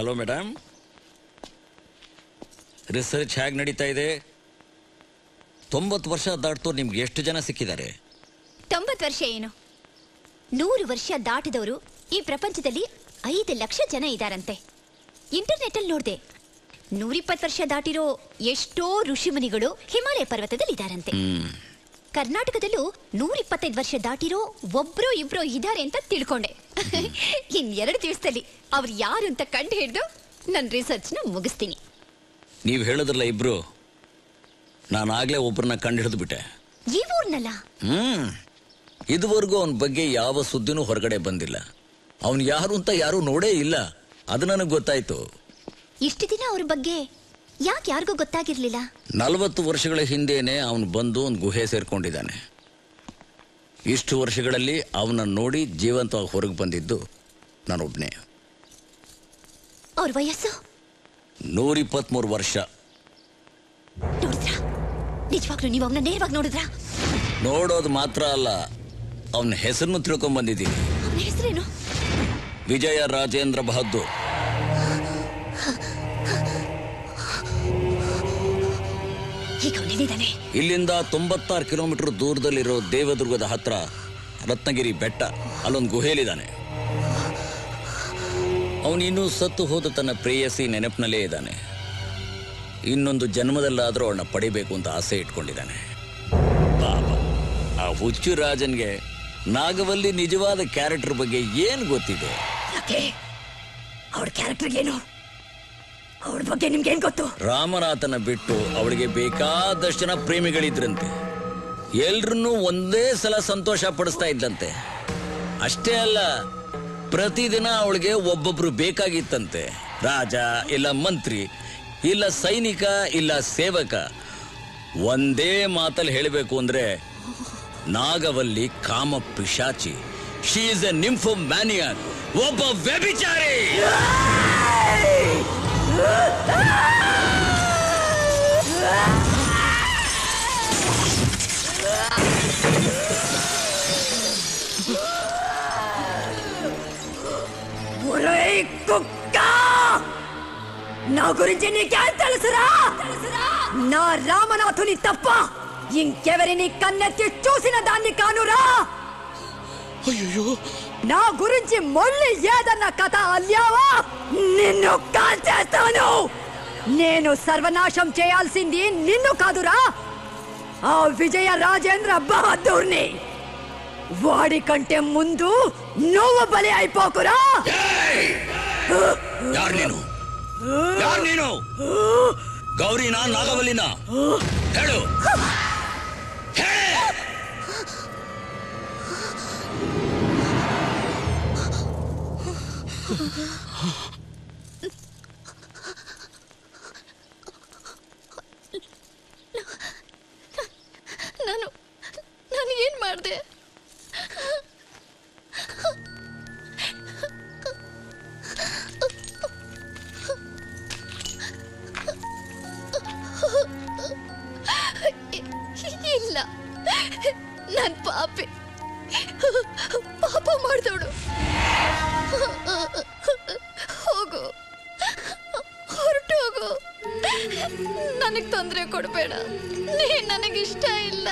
Hello madam, research ಹೇಗೆ ನಡೀತಾ ಇದೆ? 90 ವರ್ಷ ದಾಟ್ತೋ ನಿಮ್ಗೆ ಎಷ್ಟು ಜನ ಸಿಕ್ಕಿದ್ದಾರೆ? 90 ವರ್ಷ ಏನು, 100 ವರ್ಷ ದಾಟಿದವರು ಈ ಪ್ರಪಂಚದಲ್ಲಿ 5 ಲಕ್ಷ ಜನ ಇದ್ದಾರಂತೆ. ಇಂಟರ್ನೆಟ್ ಅಲ್ಲಿ ನೋಡಿದೆ, 120 ವರ್ಷ ದಾಟಿರೋ ಎಷ್ಟೋ ಋಷಿಮುನಿಗಳು ಹಿಮಾಲಯ ಪರ್ವತದಲ್ಲಿ ಇದ್ದಾರಂತೆ. ಕರ್ನಾಟಕದಲ್ಲೂ 125 ವರ್ಷ ದಾಟಿರೋ ಒಬ್ರು ಇಬ್ರು ಇದ್ದಾರೆ ಅಂತ ತಿಳ್ಕೊಂಡೆ. ಇನ್2 ದಿವಸದಲ್ಲಿ ಅವ್ರು ಯಾರು ಅಂತ ಕಂಡು ಹಿಡಿದು ನನ್ನ ರಿಸರ್ಚ್ನ ಮುಗಿಸ್ತೀನಿ. ನೀವು ಹೇಳಿದ್ರಲ್ಲ ಇಬ್ರು, ನಾನಾಗ್ಲೇ ಒಬ್ಬರನ್ನ ಕಂಡು ಹಿಡಿದು ಬಿಟ್ಟೆ. ಈ ಊರ್ನಲ್ಲ? ಇದುವರೆಗೂ ಅವನ ಬಗ್ಗೆ ಯಾವ ಸುದ್ದಿನೂ ಹೊರಗಡೆ ಬಂದಿಲ್ಲ. ಅವನು ಯಾರು ಅಂತ ಯಾರು ನೋಡೇ ಇಲ್ಲ. ಅದು ನನಗೆ ಗೊತ್ತಾಯ್ತು. ಇಷ್ಟು ದಿನ ಅವ್ರ ಬಗ್ಗೆ ಯಾಕೆ ಯಾರಿಗೂ ಗೊತ್ತಾಗಿರ್ಲಿಲ್ಲ? 40 ವರ್ಷಗಳ ಹಿಂದೆನೆ ಅವನು ಬಂದು ಒಂದು ಗುಹೆ ಸೇರ್ಕೊಂಡಿದ್ದಾನೆ. ಇಷ್ಟು ವರ್ಷಗಳಲ್ಲಿ ಅವನ ನೋಡಿ ಜೀವಂತವಾಗಿ ಹೊರಗೆ ಬಂದಿದ್ದು ನಾನೊಬ್ನೇ. ಅವ್ರ ವಯಸ್ಸು 123 ವರ್ಷ. ನೋಡಿದ್ರಾ? ನಿಜವಾಗ್ಲೂ ನೀವು ಅವನ್ನ ನೇರವಾಗಿ ನೋಡಿದ್ರಾ? ನೋಡೋದು ಮಾತ್ರ ಅಲ್ಲ, ಅವನ ಹೆಸರನ್ನು ತಿಳ್ಕೊಂಡ್ ಬಂದಿದ್ದೀನಿ. ಅವನ ಹೆಸರೇನು? ವಿಜಯ ರಾಜೇಂದ್ರ ಬಹದ್ದೂರ್. ಇಲ್ಲಿಂದ 96 ಕಿಲೋಮೀಟರ್ ದೂರದಲ್ಲಿರೋ ದೇವದುರ್ಗದ ಹತ್ರ ರತ್ನಗಿರಿ ಬೆಟ್ಟ, ಅಲ್ಲೊಂದು ಗುಹೆಯಲ್ಲಿದ್ದಾನೆ. ಅವನಿನ್ನೂ ಸತ್ತು ಹೋದ ತನ್ನ ಪ್ರೇಯಸಿ ನೆನಪಿನಲ್ಲೇ ಇದ್ದಾನೆ. ಇನ್ನೊಂದು ಜನ್ಮದಲ್ಲಾದರೂ ಅವಳನ್ನ ಪಡಿಬೇಕು ಅಂತ ಆಸೆ ಇಟ್ಕೊಂಡಿದ್ದಾನೆ. ಪಾಪ ಆ ಹುಚ್ಚು ರಾಜನ್ಗೆ ನಾಗವಲ್ಲಿ ನಿಜವಾದ ಕ್ಯಾರೆಕ್ಟರ್ ಬಗ್ಗೆ ಏನು ಗೊತ್ತಿದೆ? ಅವಳ ಕ್ಯಾರೆಕ್ಟರ್ ಏನು? ಅವಳ ಬಗ್ಗೆ ನಿಮ್ಗೆ ಏನ್ ಗೊತ್ತು? ರಾಮನಾಥನ ಬಿಟ್ಟು ಅವಳಿಗೆ ಬೇಕಾದಷ್ಟು ಜನ ಪ್ರೇಮಿಗಳಿದ್ರಂತೆ. ಎಲ್ರನ್ನೂ ಒಂದೇ ಸಲ ಸಂತೋಷ ಪಡಿಸ್ತಾ ಇದ್ದಂತೆ. ಅಷ್ಟೇ ಅಲ್ಲ, ಪ್ರತಿದಿನ ಅವಳಿಗೆ ಒಬ್ಬೊಬ್ರು ಬೇಕಾಗಿತ್ತಂತೆ. ರಾಜ ಇಲ್ಲ ಮಂತ್ರಿ ಇಲ್ಲ ಸೈನಿಕ ಇಲ್ಲ ಸೇವಕ. ಒಂದೇ ಮಾತಲ್ಲಿ ಹೇಳಬೇಕು ಅಂದ್ರೆ ನಾಗವಲ್ಲಿ ಕಾಮ ಪಿಶಾಚಿ. ಶಿ ಇಸ್ ಎ ನಿಂಫೋಮ್ಯಾನಿಯಾಕ್, ಒಬ್ಬ ವ್ಯಭಿಚಾರಿ. నా గురించి నీకేం తెలుసురా? నా రామనాథుని తప్ప ఇంకెవరిని కన్నెత్తి చూసిన దాన్ని కానురా. అయ్యో, నా గురించి మళ్ళీ ఏదన్న కథ అల్లావా నిన్ను కాల్చేస్తాను. నేను సర్వనాశం చేయాల్సింది నిన్ను కాదురా, ఆ విజయ రాజేంద్ర బహదూర్ని. వాడి కంటే ముందు నువ్వు బలి అయిపోకురా. ಯಾರು ನೀನು? ಗೌರಿನಾ ನಾಗವಲ್ಲಿನ? ಹೇಳು. ನಾನು ಏನ್ ಮಾಡಿದೆ? ಇಲ್ಲ, ನನ್ ಪಾಪ ಮಾಡ್ದೋಡು. ಹೋಗು, ಹೊರಟು ಹೋಗು. ನನಗ್ ತೊಂದರೆ ಕೊಡ್ಬೇಡ. ನೀನ್ ನನಗಿಷ್ಟ ಇಲ್ಲ.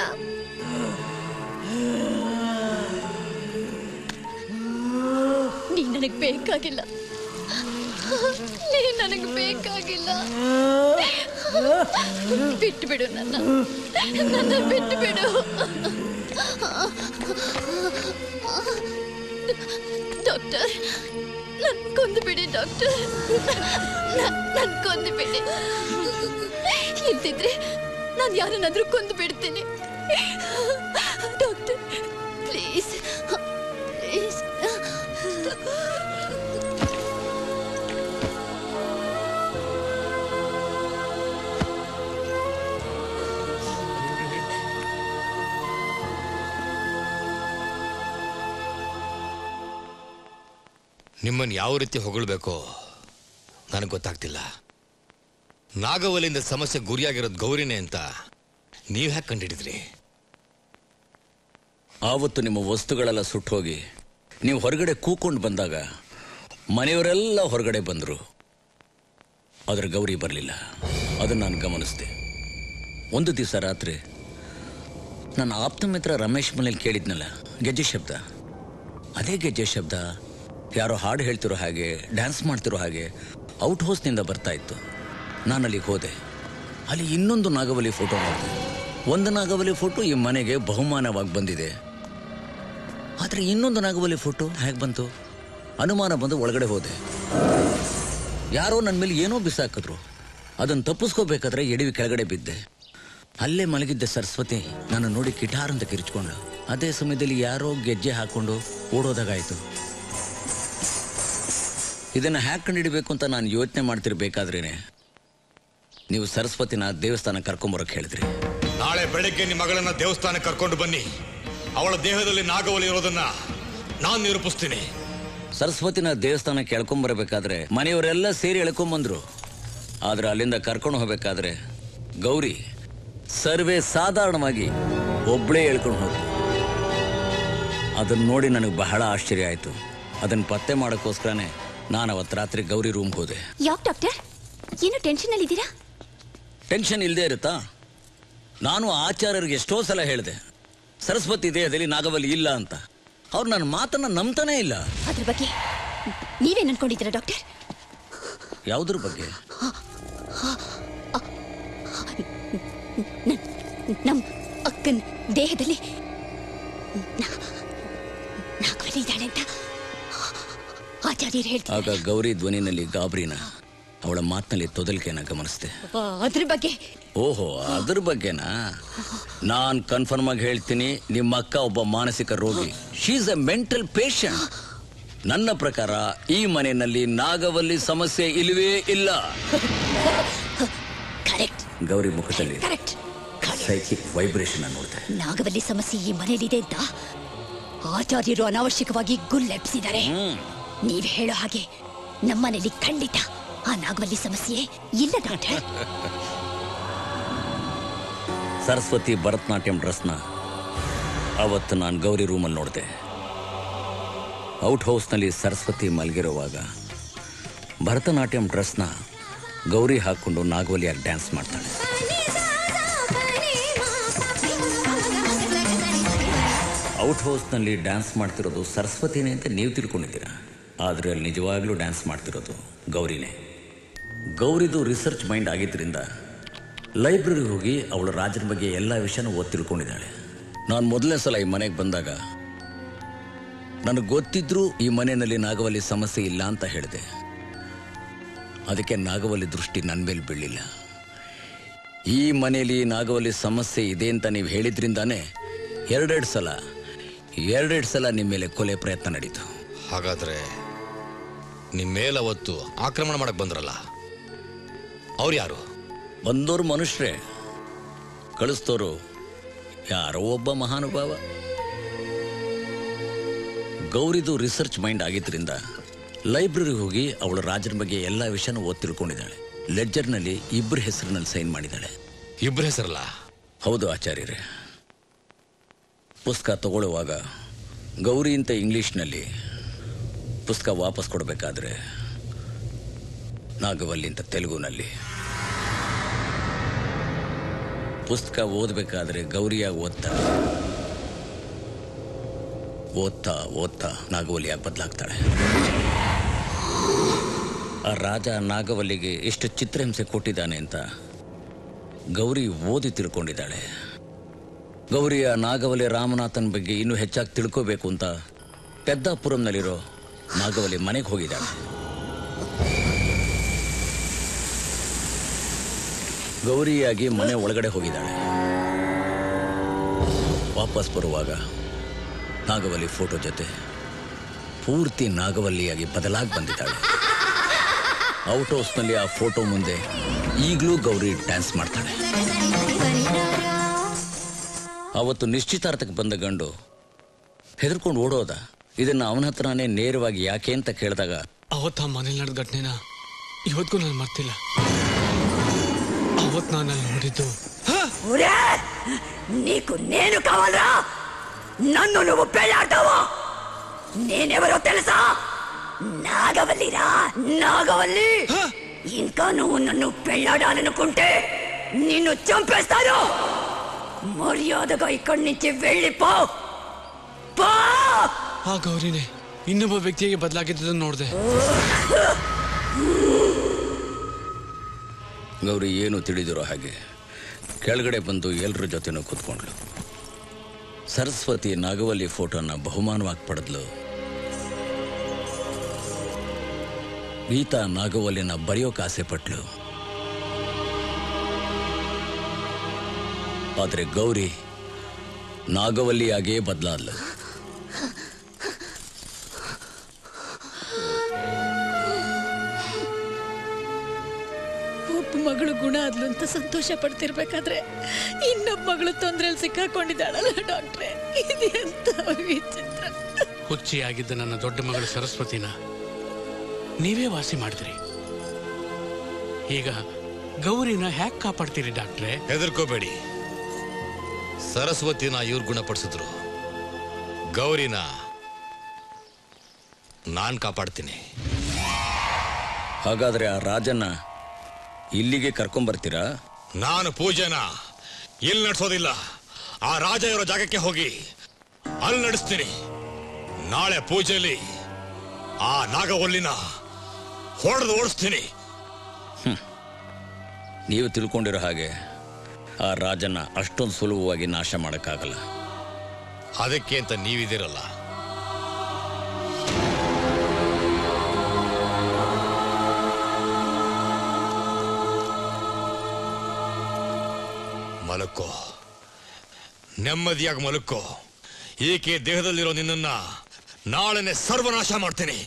ನೀನ್ ನನಗ್ ಬೇಕಾಗಿಲ್ಲ. ನೀನ್ ನನಗ್ ಬೇಕಾಗಿಲ್ಲ. ಬಿಟ್ಟು ಬಿಡು, ನನ್ನ ಬಿಟ್ಟು ಬಿಡು. ಡಾಕ್ಟರ್, ನನ್ ಕೊಂದು ಬಿಡಿ ಡಾಕ್ಟರ್, ನನ್ ಕೊಂದು ಬಿಡಿ. ಇಲ್ದಿದ್ರೆ ನಾನು ಯಾರನ್ನಾದ್ರೂ ಕೊಂದು ಬಿಡ್ತೀನಿ. Doctor please please. ನಿಮ್ಮನ್ನು ಯಾವ ರೀತಿ ಹೊಗಳ್ಬೇಕೋ ನನಗೆ ಗೊತ್ತಾಗ್ತಿಲ್ಲ. ನಾಗವಲ್ಲಿಂದ ಸಮಸ್ಯೆ ಗುರಿಯಾಗಿರೋದು ಗೌರಿನೇ ಅಂತ ನೀವು ಹ್ಯಾಕ್ ಕಂಡಿಡಿದ್ರಿ? ಆವತ್ತು ನಿಮ್ಮ ವಸ್ತುಗಳೆಲ್ಲ ಸುಟ್ಟು ಹೋಗಿ ನೀವು ಹೊರಗಡೆ ಕೂಕೊಂಡು ಬಂದಾಗ ಮನೆಯವರೆಲ್ಲ ಹೊರಗಡೆ ಬಂದರು. ಆದರೆ ಗೌರಿ ಬರಲಿಲ್ಲ. ಅದನ್ನು ನಾನು ಗಮನಿಸಿದೆ. ಒಂದು ದಿವಸ ರಾತ್ರಿ ನನ್ನ ಆಪ್ತ ಮಿತ್ರ ರಮೇಶ್ ಮನೇಲಿ ಕೇಳಿದ್ನಲ್ಲ ಗೆಜ್ಜೆ ಶಬ್ದ, ಅದೇ ಗೆಜ್ಜೆ ಶಬ್ದ ಯಾರೋ ಹಾಡು ಹೇಳ್ತಿರೋ ಹಾಗೆ, ಡ್ಯಾನ್ಸ್ ಮಾಡ್ತಿರೋ ಹಾಗೆ ಔಟ್ ಹೌಸ್ನಿಂದ ಬರ್ತಾ ಇತ್ತು. ನಾನು ಅಲ್ಲಿಗೆ ಹೋದೆ. ಅಲ್ಲಿ ಇನ್ನೊಂದು ನಾಗವಲ್ಲಿ ಫೋಟೋ ನೋಡಿದೆ. ಒಂದು ನಾಗವಲ್ಲಿ ಫೋಟೋ ಈ ಮನೆಗೆ ಬಹುಮಾನವಾಗಿ ಬಂದಿದೆ, ಆದರೆ ಇನ್ನೊಂದು ನಾಗವಲ್ಲಿ ಫೋಟೋ ಹೇಗೆ ಬಂತು? ಅನುಮಾನ ಬಂದು ಒಳಗಡೆ ಹೋದೆ. ಯಾರೋ ನನ್ನ ಮೇಲೆ ಏನೋ ಬಿಸಾಕಿದ್ರು. ಅದನ್ನು ತಪ್ಪಿಸ್ಕೋಬೇಕಾದ್ರೆ ಎಡವಿ ಕೆಳಗಡೆ ಬಿದ್ದೆ. ಅಲ್ಲೇ ಮಲಗಿದ್ದೆ ಸರಸ್ವತಿ ನಾನು ನೋಡಿ ಕಿಟಾರ್ ಅಂತ ಕಿರಿಚ್ಕೊಂಡು. ಅದೇ ಸಮಯದಲ್ಲಿ ಯಾರೋ ಗೆಜ್ಜೆ ಹಾಕೊಂಡು ಓಡೋದಾಗಾಯ್ತು. ಇದನ್ನು ಹ್ಯಾಕ್ ಕಂಡುಹಿಡಬೇಕು ಅಂತ ನಾನು ಯೋಚನೆ ಮಾಡ್ತಿರ್ಬೇಕಾದ್ರೇನೆ ನೀವು ಸರಸ್ವತಿನ ದೇವಸ್ಥಾನ ಕರ್ಕೊಂಬರೋಕೆ ಹೇಳಿದ್ರಿ. ನಾಳೆ ಬೆಳಗ್ಗೆ ನಿಮ್ಮ ಮಗಳನ್ನ ದೇವಸ್ಥಾನಕ್ಕೆ ಕರ್ಕೊಂಡು ಬನ್ನಿ. ಅವಳ ದೇಹದಲ್ಲಿ ನಾಗವಲಿ ಇರೋದನ್ನ ನಾನು ನಿರೂಪಿಸ್ತೀನಿ. ಸರಸ್ವತಿನ ದೇವಸ್ಥಾನಕ್ಕೆ ಎಳ್ಕೊಂಬರಬೇಕಾದ್ರೆ ಮನೆಯವರೆಲ್ಲ ಸೇರಿ ಎಳ್ಕೊಂಬಂದ್ರು. ಆದ್ರೆ ಅಲ್ಲಿಂದ ಕರ್ಕೊಂಡು ಹೋಗ್ಬೇಕಾದ್ರೆ ಗೌರಿ ಸರ್ವೇ ಸಾಧಾರಣವಾಗಿ ಒಬ್ಬಳೇ ಎಳ್ಕೊಂಡು ಹೋದ್ರು. ಅದನ್ನ ನೋಡಿ ನನಗೆ ಬಹಳ ಆಶ್ಚರ್ಯ ಆಯ್ತು. ಅದನ್ನ ಪತ್ತೆ ಮಾಡೋಕ್ಕೋಸ್ಕರನೇ ನಾನು ಅವತ್ತು ರಾತ್ರಿ ಗೌರಿ ರೂಮ್ಗೆ ಹೋದೆ. ಯಾಕೆ ಡಾಕ್ಟರ್ ಏನು ಟೆನ್ಷನ್ ಅಲ್ಲಿ ಇದ್ದೀರಾ? ಟೆನ್ಷನ್ ಇಲ್ಲದೆ ಇರುತ್ತಾ? ನಾನು ಆಚಾರ್ಯರಿಗೆ ಎಷ್ಟೋ ಸಲ ಹೇಳಿದೆ ಸರಸ್ವತಿ ದೇಹದಲ್ಲಿ ನಾಗವಲ್ಲಿ ಇಲ್ಲ ಅಂತ. ಅವ್ರು ನನ್ನ ಮಾತನ್ನ ನಂಬ್ತಾನೇ ಇಲ್ಲ. ಅದ್ರ ಬಗ್ಗೆ ನೀವೇನ್ ಅನ್ಕೊಂಡಿದ್ದೀರಾ ಡಾಕ್ಟರ್? ಯಾವುದ್ರ ಬಗ್ಗೆ? ನಮ್ ಅಕ್ಕನ ದೇಹದಲ್ಲಿ ನಾಗವಲ್ಲಿ ಇದ್ದಾಳೆ ಅಂತ ಆಚಾರ್ಯರು ಹೇಳ್ತಾರೆ. ಆಗ ಗೌರಿ ಧ್ವನಿನಲ್ಲಿ ಗಾಬರಿನ, ಅವಳ ಮಾತಿನಲ್ಲಿ ತೊದಲಿಕೆನ ಗಮನಿಸಿದೆ. ಅದ್ರ ಬಗ್ಗೆ? ಓಹೋ, ಅದ್ರ ಬಗ್ಗೆನಾ? ನಾನ್ ಕನ್ಫರ್ಮ್ ಆಗಿ ಹೇಳ್ತೀನಿ, ನಿಮ್ಮ ಅಕ್ಕ ಒಬ್ಬ ಮಾನಸಿಕ ರೋಗಿ. She is A mental patient. ನನ್ನ ಪ್ರಕಾರ ಈ ಮನೆಯಲ್ಲಿ ನಾಗವಲ್ಲಿ ಸಮಸ್ಯೆ ಇಲ್ಲವೇ ಇಲ್ಲ. ಕರೆಕ್ಟ್. ಗೌರಿ ಮುಖದಲ್ಲಿ ಕರೆಕ್ಟ್ ಸೈಕಿಕ್ ವೈಬ್ರೇಷನ್ ನೋಡಿದೆ. ನಾಗವಲ್ಲಿ ಸಮಸ್ಯೆ ಈ ಮನೆಯಲ್ಲಿದೆ ಅಂತ ಆಚಾರ್ಯರು ಅನಾವಶ್ಯಕವಾಗಿ ಗುಲ್ಲೆಬ್ಸಿದ್ದಾರೆ. ನೀವ್ ಹೇಳೋ ಹಾಗೆ ನಮ್ಮನೇಲಿ ಖಂಡಿತ ಆ ನಾಗವಲ್ಲಿ ಸಮಸ್ಯೆ ಇಲ್ಲ ಡಾಕ್ಟರ್. ಸರಸ್ವತಿ ಭರತನಾಟ್ಯಂ ಡ್ರೆಸ್ನ ಅವತ್ತು ನಾನು ಗೌರಿ ರೂಮಲ್ಲಿ ನೋಡಿದೆ. ಔಟ್ ಹೌಸ್ನಲ್ಲಿ ಸರಸ್ವತಿ ಮಲಗಿರುವಾಗ ಭರತನಾಟ್ಯಂ ಡ್ರೆಸ್ನ ಗೌರಿ ಹಾಕೊಂಡು ನಾಗವಲ್ಲಿಯಾಗಿ ಡ್ಯಾನ್ಸ್ ಮಾಡ್ತಾಳೆ. ಔಟ್ ಹೌಸ್ನಲ್ಲಿ ಡ್ಯಾನ್ಸ್ ಮಾಡ್ತಿರೋದು ಸರಸ್ವತಿನೇ ಅಂತ ನೀವು ತಿಳ್ಕೊಂಡಿದ್ದೀರಾ, ಆದರೆ ಅಲ್ಲಿ ನಿಜವಾಗ್ಲೂ ಡ್ಯಾನ್ಸ್ ಮಾಡ್ತಿರೋದು ಗೌರಿನೇ. ಗೌರಿದು ರಿಸರ್ಚ್ ಮೈಂಡ್ ಆಗಿದ್ದರಿಂದ ಲೈಬ್ರರಿಗೆ ಹೋಗಿ ಅವಳು ರಾಜನ ಬಗ್ಗೆ ಎಲ್ಲ ವಿಷಯನೂ ಓದಿ ತಿಳ್ಕೊಂಡಿದ್ದಾಳೆ. ನಾನು ಮೊದಲನೇ ಸಲ ಈ ಮನೆಗೆ ಬಂದಾಗ ನನಗೆ ಗೊತ್ತಿದ್ರೂ ಈ ಮನೆಯಲ್ಲಿ ನಾಗವಲ್ಲಿ ಸಮಸ್ಯೆ ಇಲ್ಲ ಅಂತ ಹೇಳಿದೆ. ಅದಕ್ಕೆ ನಾಗವಲ್ಲಿ ದೃಷ್ಟಿ ನನ್ನ ಮೇಲೆ ಬೀಳಲಿಲ್ಲ. ಈ ಮನೆಯಲ್ಲಿ ನಾಗವಲ್ಲಿ ಸಮಸ್ಯೆ ಇದೆ ಅಂತ ನೀವು ಹೇಳಿದ್ರಿಂದಾನೇ ಎರಡೆರಡು ಸಲ ನಿಮ್ಮ ಮೇಲೆ ಕೊಲೆ ಪ್ರಯತ್ನ ನಡೀತು. ಹಾಗಾದ್ರೆ ನಿಮ್ಮ ಮೇಲೆ ಅವತ್ತು ಆಕ್ರಮಣ ಮಾಡಕ್ ಬಂದ್ರಲ್ಲ, ಅವ್ರು ಯಾರು? ಬಂದೋರು ಮನುಷ್ಯರೇ, ಕಳಿಸ್ತೋರು ಯಾರೋ ಒಬ್ಬ ಮಹಾನುಭಾವ. ಗೌರಿದು ರಿಸರ್ಚ್ ಮೈಂಡ್ ಆಗಿದ್ದರಿಂದ ಲೈಬ್ರರಿಗೆ ಹೋಗಿ ಅವಳು ರಾಜನ ಬಗ್ಗೆ ಎಲ್ಲ ವಿಷಯನೂ ಓದಿ ತಿಳ್ಕೊಂಡಿದ್ದಾಳೆ. ಲೆಡ್ಜರ್ನಲ್ಲಿ ಇಬ್ಬರ ಹೆಸರಿನಲ್ಲಿ ಸೈನ್ ಮಾಡಿದ್ದಾಳೆ. ಇಬ್ಬರ ಹೆಸರಲ್ಲ? ಹೌದು ಆಚಾರ್ಯರೇ. ಪುಸ್ತಕ ತಗೊಳ್ಳುವಾಗ ಗೌರಿ ಅಂತ ಇಂಗ್ಲಿಷ್ನಲ್ಲಿ, ಪುಸ್ತಕ ವಾಪಸ್ ಕೊಡಬೇಕಾದ್ರೆ ನಾಗವಲ್ಲಿ ಅಂತ ತೆಲುಗುನಲ್ಲಿ, ಪುಸ್ತಕ ಓದಬೇಕಾದ್ರೆ ಗೌರಿಯಾಗಿ ಓದ್ತಾ ನಾಗವಲ್ಲಿಯಾಗಿ ಬದಲಾಗ್ತಾಳೆ. ಆ ರಾಜ ನಾಗವಲ್ಲಿಗೆ ಎಷ್ಟು ಚಿತ್ರಹಿಂಸೆ ಕೊಟ್ಟಿದ್ದಾನೆ ಅಂತ ಗೌರಿ ಓದಿ ತಿಳ್ಕೊಂಡಿದ್ದಾಳೆ. ಗೌರಿಯ ನಾಗವಲ್ಲಿ ರಾಮನಾಥನ್ ಬಗ್ಗೆ ಇನ್ನೂ ಹೆಚ್ಚಾಗಿ ತಿಳ್ಕೋಬೇಕು ಅಂತ ಪೆದ್ದಾಪುರಂನಲ್ಲಿರೋ ನಾಗವಲ್ಲಿ ಮನೆಗೆ ಹೋಗಿದ್ದಾಳೆ. ಗೌರಿಯಾಗಿ ಮನೆ ಒಳಗಡೆ ಹೋಗಿದ್ದಾಳೆ. ವಾಪಸ್ ಬರುವಾಗ ನಾಗವಲ್ಲಿ ಫೋಟೋ ಜೊತೆ ಪೂರ್ತಿ ನಾಗವಲ್ಲಿಯಾಗಿ ಬದಲಾಗಿ ಬಂದಿದ್ದಾಳೆ. ಔಟ್ ಹೌಸ್ನಲ್ಲಿ ಆ ಫೋಟೋ ಮುಂದೆ ಈಗಲೂ ಗೌರಿ ಡ್ಯಾನ್ಸ್ ಮಾಡ್ತಾಳೆ. ಅವತ್ತು ನಿಶ್ಚಿತಾರ್ಥಕ್ಕೆ ಬಂದ ಗಂಡು ಹೆದರ್ಕೊಂಡು ಓಡೋದ. ಇದನ್ನ ಅವನ ಹತ್ರನೇ ನೇರವಾಗಿ ಯಾಕೆ ಅಂತ ಕೇಳಿದಾಗ, ಅವತ್ತು ಆ ಮನೇಲಿ ನಡೆದ ಘಟನೆನ ಇವತ್ತಿಗೂ ನಾನು ಮರ್ತಿಲ್ಲ. ಅವತ್ತು ನಾನು ಅಲ್ಲಿ ನೋಡಿದ್ದು. నీకు నేను కావాలరా? నన్ను నువ్వు పెళ్ళాడతావా? నేనెవరో తెలుసా? నాగవల్లిరా, నాగవల్లి. ఇంకా నువ్వు నన్ను పెళ్ళాడాలనుకుంటే నిన్ను చంపేస్తాను. మర్యాదగా ఇక్కడి నుంచి వెళ్ళిపో. ಆ ಗೌರಿನೇ ಇನ್ನೊಬ್ಬ ವ್ಯಕ್ತಿಗೆ ಬದಲಾಗಿದ್ದನ್ನು ನೋಡಿದೆ. ಗೌರಿ ಏನು ತಿಳಿದಿರೋ ಹಾಗೆ ಕೆಳಗಡೆ ಬಂದು ಎಲ್ಲರ ಜೊತೆನೂ ಕೂತ್ಕೊಂಡ್ಲು. ಸರಸ್ವತಿ ನಾಗವಲ್ಲಿ ಫೋಟೋನ ಬಹುಮಾನವಾಗಿ ಪಡೆದ್ಲು. ಗೀತಾ ನಾಗವಲ್ಲಿನ ಬರೆಯೋಕೆ ಆಸೆ ಪಟ್ಲು. ಆದರೆ ಗೌರಿ ನಾಗವಲ್ಲಿಯಾಗೇ ಬದಲಾದ್ಲು. ಒಬ್ಬ ಮಗಳು ಗುಣ ಆದ್ಲು ಅಂತ ಸಂತೋಷ ಪಡ್ತಿರ್ಬೇಕಾದ್ರೆ ಇನ್ನೊಬ್ಬ ಮಗಳು ತೊಂದ್ರೆಯಲ್ಲಿ ಸಿಕ್ಕಾಕೊಂಡಿದ್ದಾಳಲ್ಲ ಡಾಕ್ಟ್ರೆ, ಇದೆಂತ ವಿಚಿತ್ರ. ಹುಚ್ಚಿಯಾಗಿದ್ದ ನನ್ನ ದೊಡ್ಡ ಮಗಳು ಸರಸ್ವತಿನ ನೀವೇ ವಾಸಿ ಮಾಡಿದ್ರಿ. ಈಗ ಗೌರಿನ ಹ್ಯಾಕ್ ಕಾಪಾಡ್ತೀರಿ ಡಾಕ್ಟ್ರೆ? ಹೆದರ್ಕೋಬೇಡಿ, ಸರಸ್ವತಿನ ಇವ್ರು ಗುಣಪಡಿಸಿದ್ರು, ಗೌರಿನ ನಾನ್ ಕಾಪಾಡ್ತೀನಿ. ಹಾಗಾದ್ರೆ ಆ ರಾಜನ್ನ ಇಲ್ಲಿಗೆ ಕರ್ಕೊಂಬರ್ತೀರಾ? ನಾನು ಪೂಜೆನ ಇಲ್ಲಿ ನಡೆಸೋದಿಲ್ಲ. ಆ ರಾಜ ಇರೋ ಜಾಗಕ್ಕೆ ಹೋಗಿ ಅಲ್ಲಿ ನಡೆಸ್ತೀನಿ. ನಾಳೆ ಪೂಜೆಯಲ್ಲಿ ಆ ನಾಗವಲ್ಲಿನ ಹೊಡೆದು ಓಡಿಸ್ತೀನಿ. ನೀವು ತಿಳ್ಕೊಂಡಿರೋ ಹಾಗೆ ಆ ರಾಜನ ಅಷ್ಟೊಂದು ಸುಲಭವಾಗಿ ನಾಶ ಮಾಡೋಕ್ಕಾಗಲ್ಲ. ಅದಕ್ಕೆ ಅಂತ ನೀವಿದಿರಲ್ಲ. ಮಲಕ್ಕೋ, ನೆಮ್ಮದಿಯಾಗಿ ಮಲಕ್ಕೋ. ಈಕೆ ದೇಹದಲ್ಲಿರೋ ನಿನ್ನನ್ನ ನಾಳೆನೆ ಸರ್ವನಾಶ ಮಾಡ್ತೀನಿ.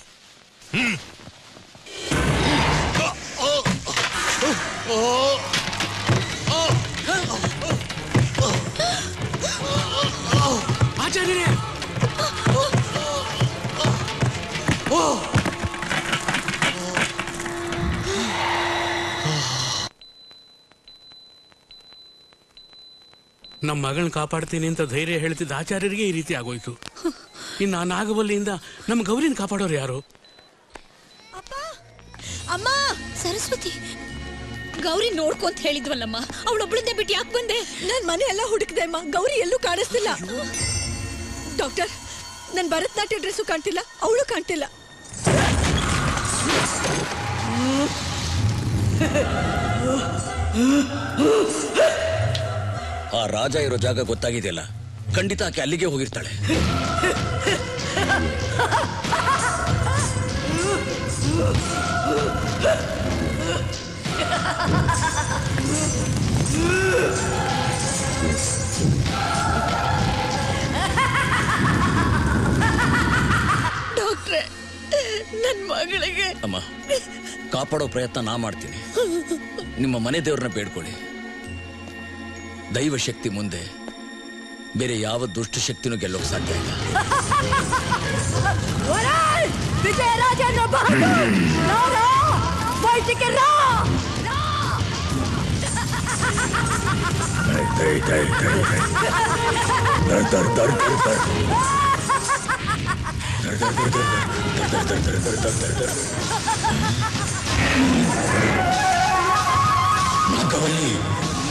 ಆಚಾರ್ಯರೇ, ನಮ್ಮ ಮಗಳನ್ನ ಕಾಪಾಡ್ತೀನಿ ಅಂತ ಧೈರ್ಯ ಹೇಳ್ತಿದ್ದ ಆಚಾರ್ಯರಿಗೆ ಈ ರೀತಿ ಆಗೋಯ್ತು. ಇನ್ನು ಆ ನಾಗವಲ್ಲಿಯಿಂದ ನಮ್ಮ ಗೌರಿನ ಕಾಪಾಡೋರು ಯಾರು? ಅಮ್ಮ, ಸರಸ್ವತಿ, ಗೌರಿ ನೋಡ್ಕೊಂತ ಹೇಳಿದ್ವಲ್ಲಮ್ಮ, ಅವಳೊಬ್ಳನ್ನೇ ಬಿಟ್ಟು ಯಾಕೆ ಬಂದೆ? ನಾನ್ ಮನೆ ಎಲ್ಲ ಹುಡುಕ್ದೆ ಅಮ್ಮ, ಗೌರಿ ಎಲ್ಲೂ ಕಾಣಿಸ್ತಿಲ್ಲ. ಡಾಕ್ಟರ್, ನನ್ ಭರತನಾಟ್ಯ ಡ್ರೆಸ್ಸು ಕಾಣ್ತಿಲ್ಲ, ಅವಳು ಕಾಣ್ತಿಲ್ಲ. ಆ ರಾಜ ಇರೋ ಜಾಗ ಗೊತ್ತಾಗಿದೆಯಲ್ಲ, ಖಂಡಿತ ಆಕೆ ಅಲ್ಲಿಗೆ ಹೋಗಿರ್ತಾಳೆ. ಡಾಕ್ಟ್ರೆ, ನನ್ ಮಗಳಿಗೆ ಅಮ್ಮ, ಕಾಪಾಡೋ ಪ್ರಯತ್ನ ನಾ ಮಾಡ್ತೀನಿ. ನಿಮ್ಮ ಮನೆ ದೇವ್ರನ್ನ ಬೇಡ್ಕೊಳ್ಳಿ. ದೈವ ಶಕ್ತಿ ಮುಂದೆ ಬೇರೆ ಯಾವ ದುಷ್ಟ ಶಕ್ತಿನೂ ಗೆಲ್ಲೋಕ್ ಸಾಧ್ಯ ಇಲ್ಲ. ವಿಜಯರಾಜೇಂದ್ರ ಬಹದ್ದೂರ್, ಬೈಟಿಗೆ ರಾ.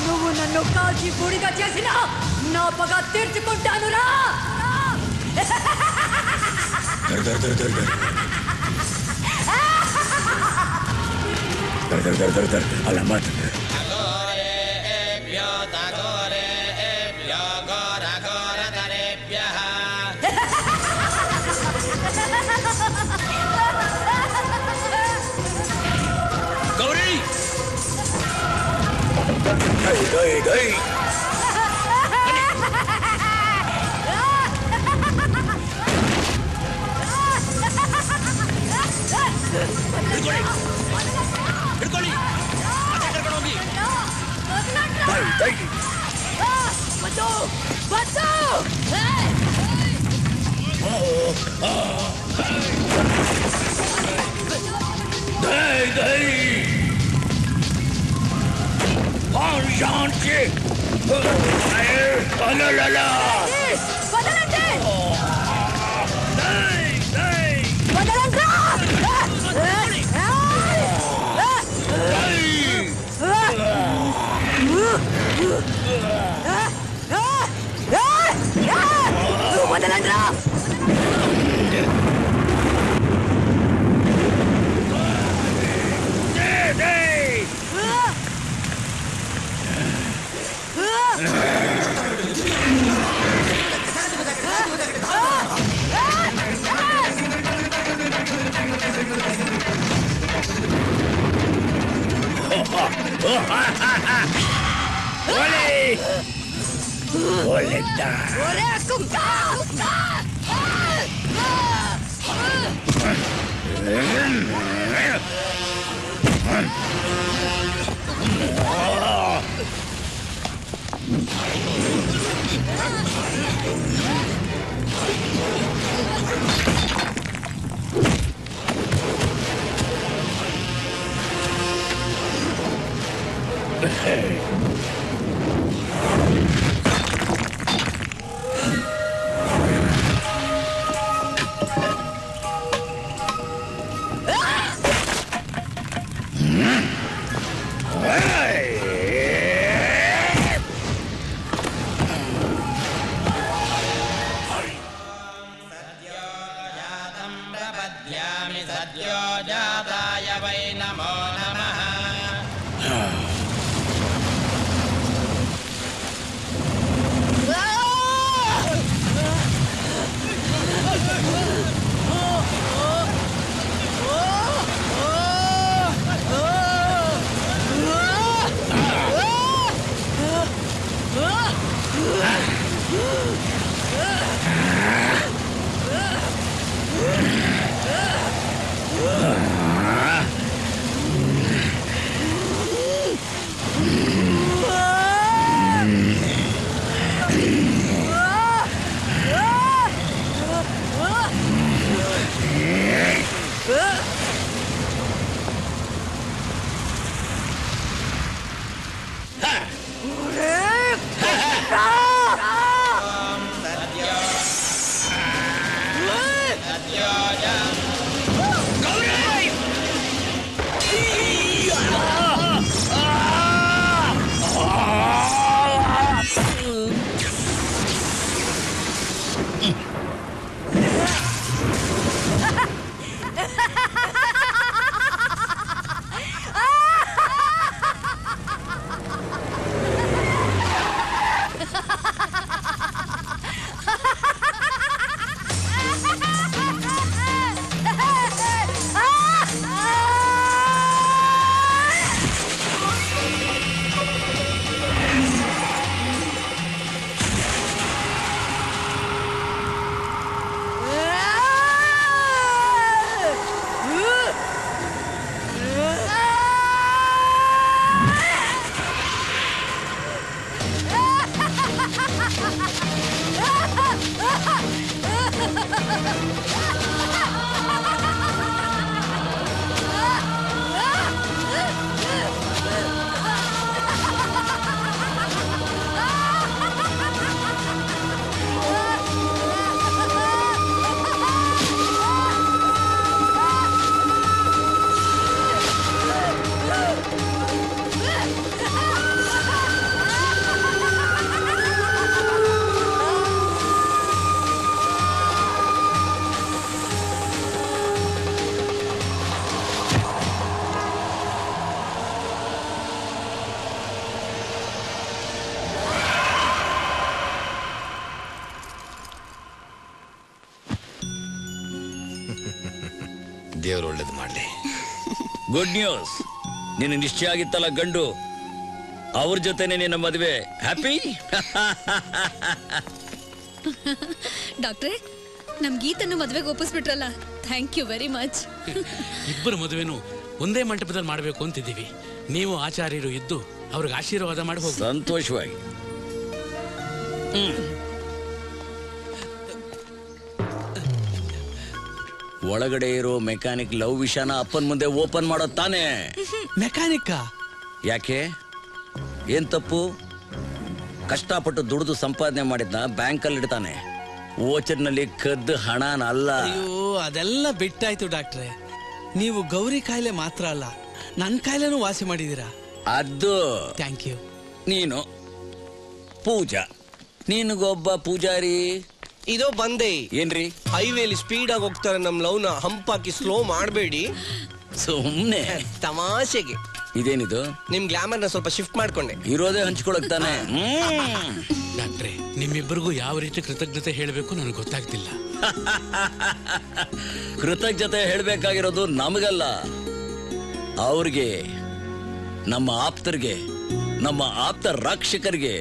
నువ్వు నన్ను కాల్చి బూడిగా చేసిన నా పగ తీర్చుకుంటాను రా. అలా మాట గౌరీ, ದೇವರು ಒಳ್ಳೇದು ಮಾಡಲಿ. ಗುಡ್ ನ್ಯೂಸ್, ನಿನ್ನ ನಿಶ್ಚಯ ಆಗಿತ್ತಲ್ಲ ಗಂಡು, ಅವ್ರ ಜೊತೆನೆ ನಿನ್ನ ಮದುವೆ. ಹ್ಯಾಪಿ? ಡಾಕ್ಟ್ರೆ, ನಮ್ ಗೀತನ್ನು ಮದ್ವೆಗೆ ಒಪ್ಪಿಸ್ಬಿಟ್ರಲ್ಲ, ಥ್ಯಾಂಕ್ ಯು ವೆರಿ ಮಚ್. ಇಬ್ಬರು ಮದುವೆನು ಒಂದೇ ಮಂಟಪದಲ್ಲಿ ಮಾಡಬೇಕು ಅಂತಿದ್ದೀವಿ. ನೀವು ಆಚಾರ್ಯರು ಇದ್ದು ಅವ್ರಿಗೆ ಆಶೀರ್ವಾದ ಮಾಡಿ ಹೋಗಿ. ಸಂತೋಷವಾಗಿ. ಒಳಗಡೆ ಇರೋ ಮೆಕ್ಯಾನಿಕ್ ಲವ್ ವಿಷಯನ ಅಪ್ಪನ ಮುಂದೆ ಓಪನ್ ಮಾಡೋದು ತಾನೇ. ಮೆಕ್ಯಾನಿಕ್ ಯಾಕೆ? ಏನ್ ತಪ್ಪು? ಕಷ್ಟಪಟ್ಟು ದುಡಿದು ಸಂಪಾದನೆ ಮಾಡಿದ್ನ ಬ್ಯಾಂಕಲ್ಲಿ ಇಡ್ತಾನೆ, ಓಚರ್ನಲ್ಲಿ ಕದ್ದು ಹಣನ ಅಲ್ಲ. ಅಯ್ಯೋ, ಅದೆಲ್ಲ ಬಿಟ್ಟಾಯ್ತು ಡಾಕ್ಟ್ರೆ. ನೀವು ಗೌರಿ ಕಾಯಿಲೆ ಮಾತ್ರ ಅಲ್ಲ, ನನ್ನ ಕಾಯಿಲೆನೂ ವಾಸಿ ಮಾಡಿದೀರಾ. ಅದು ಥ್ಯಾಂಕ್ ಯು. ನೀನು ಪೂಜಾ, ನಿನಗೊಬ್ಬ ಪೂಜಾರಿ. ಇದೋ ಬಂದೆ. ಏನ್ರಿ? ಹೈವೇಲಿ ಸ್ಪೀಡ್ ಆಗಿ ಹೋಗ್ತಾರೆ, ನಮ್ ಲವ್ನ ಹಂಪಾಕಿ ಸ್ಲೋ ಮಾಡಬೇಡಿ. ಸುಮ್ನೆ ತಮಾಷೆಗೆ. ಇದೇನಿದು? ನಿಮ್ ಗ್ಲಾಮರ್ನ ಸ್ವಲ್ಪ ಶಿಫ್ಟ್ ಮಾಡ್ಕೊಂಡೆ. ಇರೋದೇ ಹಂಚ್ಕೊಳಕ್ ತಾನೆ. ಡಾಕ್ಟ್ರೆ, ನಿಮ್ಮಿಬ್ಬರಿಗೂ ಯಾವ ರೀತಿ ಕೃತಜ್ಞತೆ ಹೇಳಬೇಕು ನನಗೆ ಗೊತ್ತಾಗ್ತಿಲ್ಲ. ಕೃತಜ್ಞತೆ ಹೇಳ್ಬೇಕಾಗಿರೋದು ನಮಗಲ್ಲ, ಅವ್ರಿಗೆ, ನಮ್ಮ ಆಪ್ತರಿಗೆ, ನಮ್ಮ ಆಪ್ತ ರಕ್ಷಕರಿಗೆ.